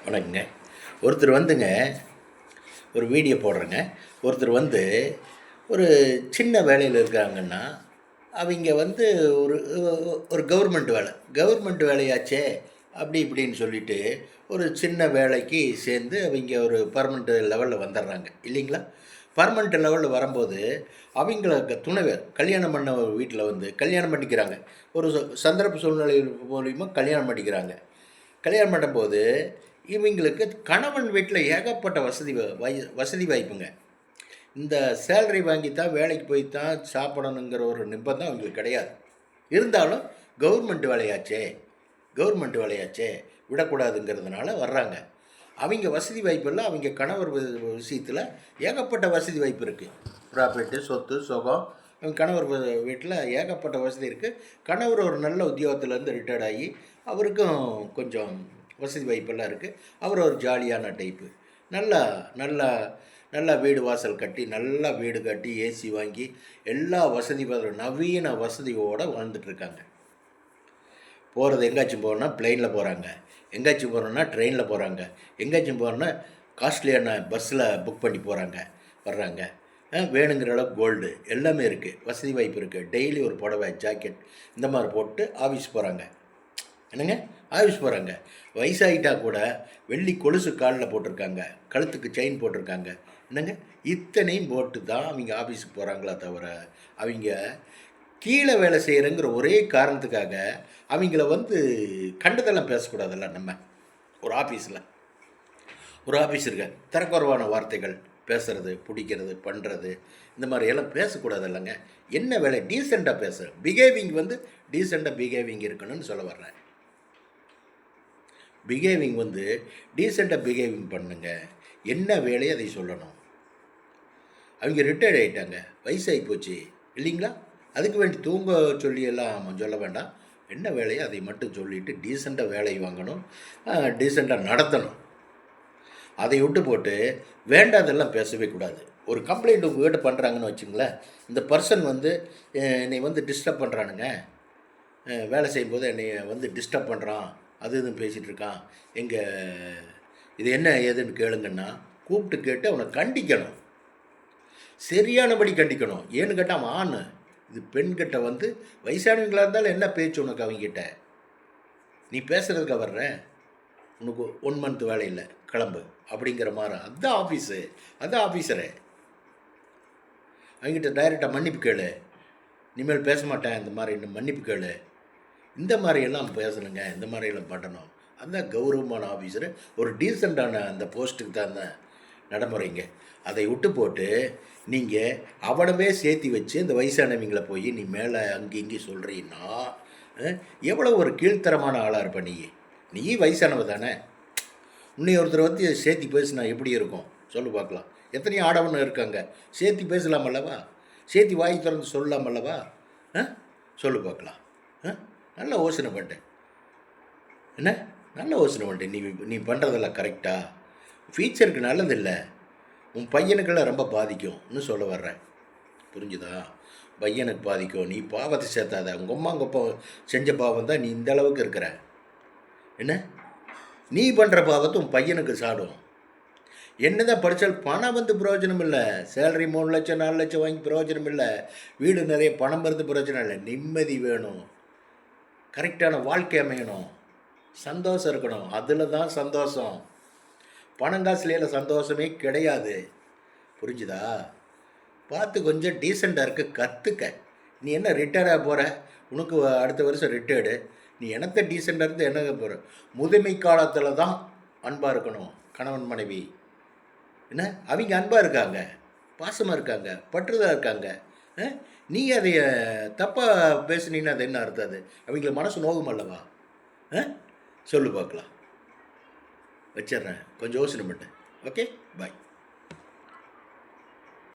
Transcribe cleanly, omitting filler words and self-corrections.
வணக்கங்க. ஒருத்தர் வந்துங்க ஒரு வீடியோ போடுறேங்க. ஒருத்தர் வந்து ஒரு சின்ன வேலையில் இருக்காங்கன்னா, அவங்க வந்து ஒரு ஒரு கவர்மெண்ட் வேலையாச்சே அப்படி இப்படின்னு சொல்லிட்டு, ஒரு சின்ன வேலைக்கு சேர்ந்து அவங்க ஒரு பெர்மனண்ட் லெவலில் வந்துடுறாங்க இல்லைங்களா? பெர்மனண்ட் லெவலில் வரும்போது, அவங்களுக்கு துணைவர் கல்யாணம் பண்ண வீட்டில் வந்து கல்யாணம் பண்ணிக்கிறாங்க. ஒரு சந்தர்ப்ப சூழ்நிலை மூலியமா கல்யாணம் பண்ணிக்கிறாங்க. கல்யாணம் பண்ணும்போது இவங்களுக்கு கணவன் வீட்டில் ஏகப்பட்ட வசதி வாய்ப்புங்க. இந்த சேலரி வாங்கி தான் வேலைக்கு போய் தான் சாப்பிடணுங்கிற ஒரு நிர்பந்தம் அவங்களுக்கு கிடையாது. இருந்தாலும் கவர்மெண்ட் வேலையாச்சே விடக்கூடாதுங்கிறதுனால வர்றாங்க. அவங்க வசதி வாய்ப்பெல்லாம் அவங்க கணவர் விஷயத்தில் ஏகப்பட்ட வசதி வாய்ப்பு இருக்குது. ப்ராப்பர்ட்டி, சொத்து, சுகம். அவங்க கணவர் வீட்டில் ஏகப்பட்ட வசதி இருக்குது. கணவர் ஒரு நல்ல உத்தியோகத்துலேருந்து ரிட்டையர்ட் ஆகி அவருக்கும் கொஞ்சம் வசதி வாய்ப்பெல்லாம் இருக்குது. அவர் ஒரு ஜாலியான டைப்பு. நல்லா நல்லா நல்லா வீடு வாசல் கட்டி, நல்லா வீடு கட்டி, ஏசி வாங்கி, எல்லா வசதி நவீன வசதியோடு வாழ்ந்துட்டுருக்காங்க. போகிறது எங்கேயாச்சும் போகணுன்னா ப்ளெயினில் போகிறாங்க, எங்கேயாச்சும் போகிறோன்னா ட்ரெயினில் போகிறாங்க, எங்கேயாச்சும் போகிறோன்னா காஸ்ட்லியான பஸ்ஸில் புக் பண்ணி போகிறாங்க, வர்றாங்க. வேணுங்கிற அளவுக்கு கோல்டு எல்லாமே இருக்குது, வசதி வாய்ப்பு இருக்குது. டெய்லி ஒரு புடவை, ஜாக்கெட் இந்த மாதிரி போட்டு ஆஃபீஸ் போகிறாங்க. என்னங்க, ஆஃபீஸ் போகிறாங்க. வயசாகிட்டால் கூட வெள்ளி கொலுசு காலில் போட்டிருக்காங்க, கழுத்துக்கு செயின் போட்டிருக்காங்க. என்னங்க, இத்தனையும் போட்டு தான் அவங்க ஆஃபீஸுக்கு போகிறாங்களா தவிர, அவங்க கீழே வேலை செய்கிறங்கிற ஒரே காரணத்துக்காக அவங்கள வந்து கண்டதெல்லாம் பேசக்கூடாதுல்ல. நம்ம ஒரு ஆஃபீஸ் இருக்க தரக்குறைவான வார்த்தைகள் பேசுகிறது, பிடிக்கிறது, பண்ணுறது, இந்த மாதிரி எல்லாம் பேசக்கூடாது இல்லைங்க. என்ன வேலை, டீசெண்டாக பேசுகிறேன். பிஹேவிங் வந்து டீசெண்டாக இருக்கணும்னு சொல்ல வர்றேன். டீசெண்டாக பிஹேவிங் பண்ணுங்க. என்ன வேலையை அதை சொல்லணும். அவங்க ரிட்டையர்ட் ஆகிட்டாங்க, வயசாகி போச்சு இல்லைங்களா? அதுக்கு வேண்டி தூங்க சொல்லியெல்லாம் சொல்ல வேண்டாம். என்ன வேலையோ அதை மட்டும் சொல்லிவிட்டு டீசெண்டாக வேலை வாங்கணும், டீசெண்டாக நடத்தணும். அதை விட்டு போட்டு வேண்டாதெல்லாம் பேசவே கூடாது. ஒரு கம்ப்ளைண்ட் உங்கள் வீட்டை பண்ணுறாங்கன்னு வச்சுங்களேன், இந்த பர்சன் வந்து என்னை வந்து டிஸ்டர்ப் பண்ணுறானுங்க, வேலை செய்யும்போது என்னை வந்து டிஸ்டர்ப் பண்ணுறான், அது இதுன்னு பேசிகிட்டு இருக்கான், இது என்ன ஏதுன்னு கேளுங்கன்னா கூப்பிட்டு கேட்டு அவனை கண்டிக்கணும், சரியானபடி கண்டிக்கணும். ஏன்னு கேட்டால் அவன் ஆண், இது பெண்கிட்ட வந்து வயசானவங்களாக இருந்தாலும் என்ன பேச்சு உனக்கு அவங்ககிட்ட, நீ பேசுகிறதுக்கு வர்ற, உனக்கு 1 மந்த் வேலை இல்லை, கிளம்பு அப்படிங்கிற மாதிரி. அதுதான் ஆஃபீஸு, அதுதான் ஆஃபீஸரு. அவங்ககிட்ட டைரெக்டாக மன்னிப்பு கேளு, இனிமேல் பேச மாட்டேன், இந்த மாதிரி இன்னும் மன்னிப்பு கேளு, இந்த மாதிரியெல்லாம் பேசணுங்க, இந்த மாதிரியெல்லாம் பண்ணணும். அதுதான் கௌரவமான ஆஃபீஸரு, ஒரு டீசெண்டான அந்த போஸ்ட்டுக்கு தான் அந்த நடைமுறைங்க. அதை விட்டு போட்டு நீங்கள் அவனவே சேர்த்தி வச்சு இந்த வயசானவங்களை போய் நீ மேலே அங்கே இங்கே சொல்கிறீன்னா எவ்வளோ ஒரு கீழ்த்தரமான ஆளாக இருப்ப நீ வயசானவ தானே. உன்னை ஒருத்தர் வந்து சேர்த்தி பேசுனா எப்படி இருக்கும் சொல்லு பார்க்கலாம். எத்தனையோ ஆடவன்னு இருக்காங்க, சேர்த்தி பேசலாம் அல்லவா, சேர்த்தி வாய் திறந்து சொல்லலாம் அல்லவா? சொல்லு பார்க்கலாம். நல்ல யோசனை பண்ணிட்டேன், என்ன நல்ல யோசனை பண்ணிட்டேன். நீ பண்ணுறதெல்லாம் கரெக்டாக, ஃபியூச்சருக்கு நல்லதில்லை, உன் பையனுக்கெல்லாம் ரொம்ப பாதிக்கும்னு சொல்ல வர்றேன். புரிஞ்சுதா? பையனுக்கு பாதிக்கும், நீ பாவத்தை சேர்த்தாத. உங்கள் அம்மா உங்கள் அப்பா செஞ்ச பாவம் தான் நீ இந்த அளவுக்கு இருக்கிற. என்ன, நீ பண்ணுற பாவத்தை உன் பையனுக்கு சாடும். என்ன தான் படித்தால் பணம் வந்து பிரயோஜனம் இல்லை. சேலரி 3 லட்சம் 4 லட்சம் வாங்கி பிரயோஜனம் இல்லை. வீடு நிறைய பணம் இருந்து பிரயோஜனம் இல்லை. நிம்மதி வேணும், கரெக்டான வாழ்க்கை அமையணும், சந்தோஷம் இருக்கணும். அதில் தான் சந்தோஷம். பணங்காசுலையில் சந்தோஷமே கிடையாது. புரிஞ்சுதா? பார்த்து கொஞ்சம் டீசெண்டாக இருக்க கற்றுக்க. நீ என்ன ரிட்டையர்டாக போகிற, உனக்கு அடுத்த வருஷம் ரிட்டையர்டு, நீ என்னத்தை டீசெண்டாக இருந்து என்ன போகிற? முதுமை காலத்தில் தான் அன்பாக இருக்கணும் கணவன் மனைவி. என்ன, அவங்க அன்பாக இருக்காங்க, பாசமாக இருக்காங்க, பற்றுதாக இருக்காங்க. நீ அதை தப்பாக பேசுனீங்கன்னா அது என்ன அர்த்தம்? அது அவங்கள மனசு நோகும் அல்லவா? சொல்லு பார்க்கலாம். வச்சிட்றேன், கொஞ்சம் யோசனை பண்ணேன். ஓகே, பாய்.